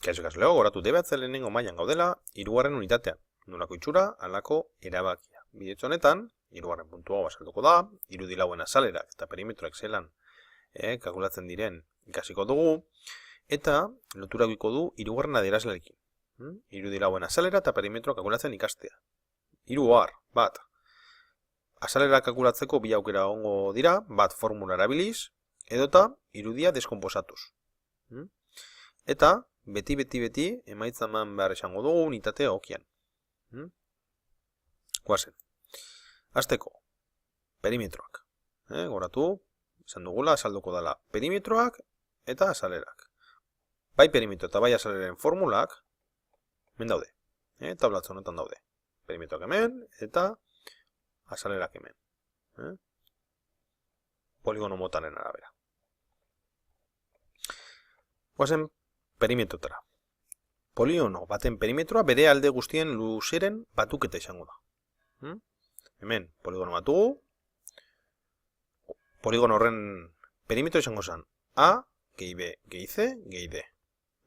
Kaixo ikasleo, goratu debatzen lehenengo mailan gaudela, hirugarren unitatean. Nolako itxura, halako erabakia. Bidetxo honetan, hirugarren puntua azalduko da, irudilauen azalerak eta perimetroak zelan kalkulatzen diren ikasiko dugu, eta loturatuko du hirugarren adierazlearekin. Irudilauen azalera eta perimetroak kalkulatzen ikastea. Hirugar, bat. Azalera kalkulatzeko bi aukera egongo dira, bat formula erabiliz, edota irudia deskonposatuz. Eta beti emaitza eman behar esango dugu unitate egokian. Guazen. Hasteko, perimetroak. Goratu, esan dugula, azalduko dela perimetroak eta azalerak. Bai perimetro eta bai azaleren formulak, hemen daude. Tablatzo honetan daude. Perimetroak hemen eta azalerak hemen. Poligono motaren arabera. Guazen, perimetrotara. Poligono baten perimetroa bere alde guztien luzeren batuketa izango da. Hemen, poligono bat dugu. Poligono horren perimetro izango zen A, gehi B, gehi C, gehi D.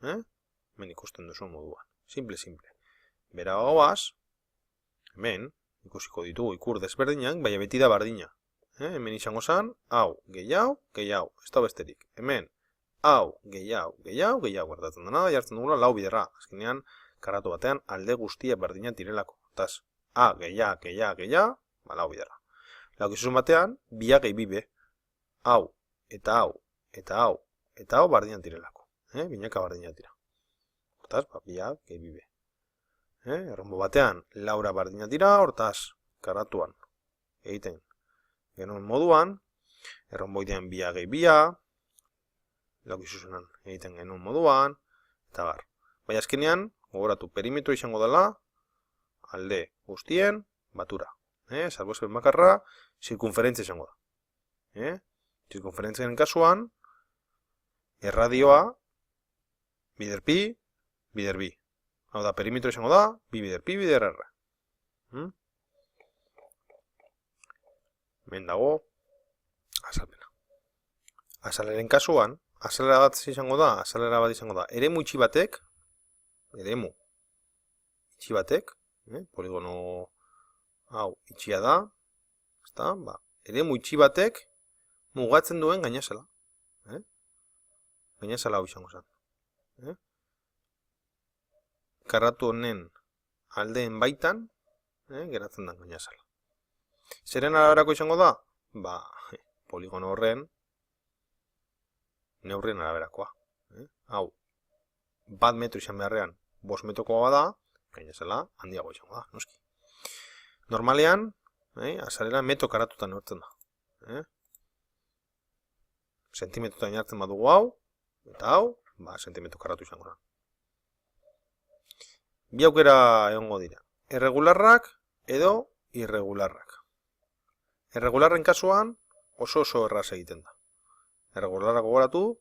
Hemen ikusten duzu moduan. Simple. Bera goaz, hemen ikusiko ditugu ikur desberdinak, baina beti da bardina. Hemen izango zen, hau, gehi hau, ez da besterik. Hemen, hau, gehi hau, gertatzen dena, jartzen dugula lau biderra. Azkenean, karatu batean alde guztia berdina direlako. Taz, A, gehi lau biderra. Laukizuzun batean, bia gehi bibe. Hau, eta hau berdinak direlako. Binaka berdinak dira. Hortaz, bia gehi bibe. Errombo batean, laura berdinak dira, hortaz, karatuan egiten genuen moduan, erromboidean bia gehi bia, laukizuzunan egiten genuen moduan, eta bar. Baina azkenean, gogoratu perimetro izango dela, alde guztien batura. Salbuespen bakarra, zirkunferentzia izango da. Zirkunferentziaren kasuan, erradioa, bider pi, bider bi. Hau da, perimetro izango da, bi bider pi, bider erra. Hemen dago, azalpena. Azaleren kasuan, azalera bat izango da, eremu itxi batek, poligono hau itxia da, eremu itxi batek mugatzen duen gainazala. Gainazala hau izango zen. Karratu honen aldeen baitan, geratzen da gainazala. Zeren araberako izango da? Poligono horren neurrien araberakoa. Hau, bat metro izan beharrean, 5 metrokoa da, gainazala handiago izango da, noski. Normalean, azalera metro karatutan neurtzen da. Sentimetrotan jartzen badugu hau, eta hau, sentimetro karatu izango da. Bi aukera egongo dira. Erregularrak edo irregularrak. Erregularren kasuan oso erraz egiten da. Erregularrak gogoratu,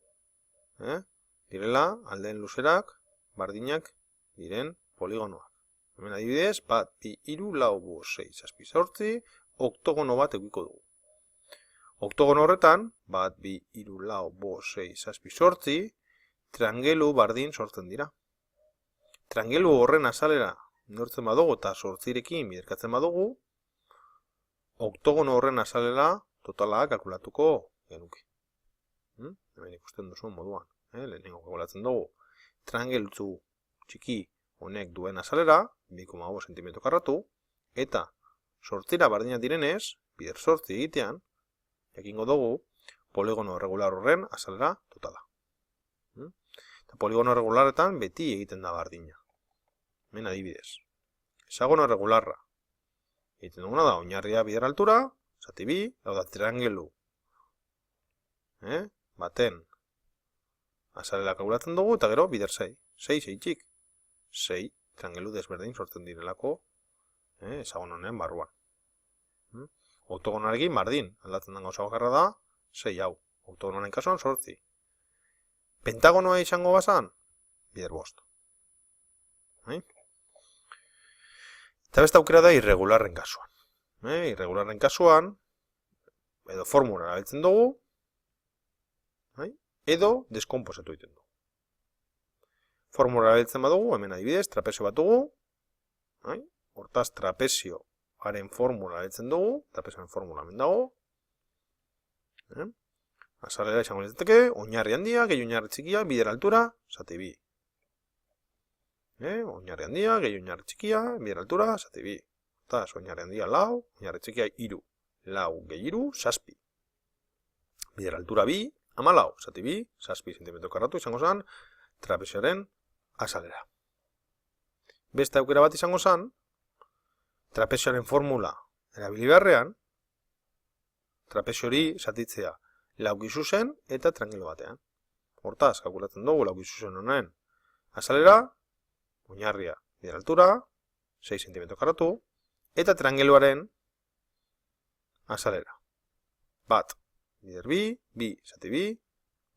direla aldeen luzerak, bardinak diren poligonoak. Hemen adibidez, bat, bi, hiru, lau, bost, sei, zazpi, zortzi, oktogono bat edukiko dugu. Oktogono horretan, bat, bi, hiru, lau, bost, sei, zazpi, zortzi, triangelu bardin sortzen dira. Triangelu horren azalera neurtzen badugu eta zortzirekin biderkatzen badugu, oktogono horren azalera totala kalkulatuko genuke. Hemen ikusten duzu moduan. Lehenengo kalkulatzen dugu. Triangelutzu txiki honek duen azalera, 2,5 cm karratu, eta sortzira bardinak direnez, bider sortzi egitean, jakingo dugu, poligono irregular horren azalera totala. Eta poligono irregularretan beti egiten da bardina. Hemen adibidez. Hexagono irregularra. Egiten duguna da, oinarria bider altura, zati bi, hau da triangelu. Baten azalera kalkulatzen dugu, eta gero bider 6. 6 txik. 6 triangelu desberdin sortzen direlako hexagon honen barruan. Oktogonarekin bardin, aldatzen den gauza bakarra da, 6 hau. Oktogonaren kasuan 8. Pentagonoa izango bazan, bider 5. Eta beste aukera da irregularren kasuan. Irregularren kasuan, edo formula erabiltzen dugu, edo deskomposatu egiten dugu. formula erabiltzen badugu, hemen adibidez, trapezio bat dugu, hortaz trapezioaren formula erabiltzen dugu, trapezioaren formula hemen dago, azalera izango litzateke, oinarri handia, gehi oinarri txikia, bider altura, zati bi. Oinarri handia, gehi oinarri txikia, bider altura, zati bi. Hortaz, oinarri handia lau, oinarri txikia iru. Lau gehi iru, zazpi. Bider altura bi, amalau, zati bi, zazpi zentimetro karratu izango zen, trapezioaren azalera. Beste aukera bat izango zen, trapezioaren formula erabili beharrean, trapezio hori zatitzea lauki zuzen eta triangelo batean. Hortaz, kalkulatzen dugu lauki zuzen honen azalera, oinarria bider altura, 6 cm karratu, eta triangeloaren azalera. Bat, bider bi, bi, zati bi,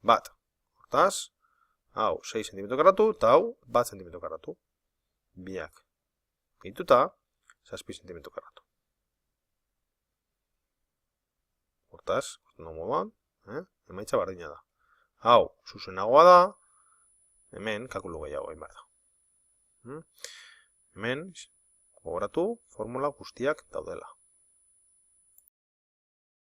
bat. Hortaz, hau 6 cm karratu, eta hau bat cm karratu. Biak gehituta, 7 cm karratu. Hortaz, moduan, emaitza bardina da. Hau, zuzenagoa da, hemen kalkulu gehiago egin behar da. Hemen, gogoratu, formula guztiak daudela.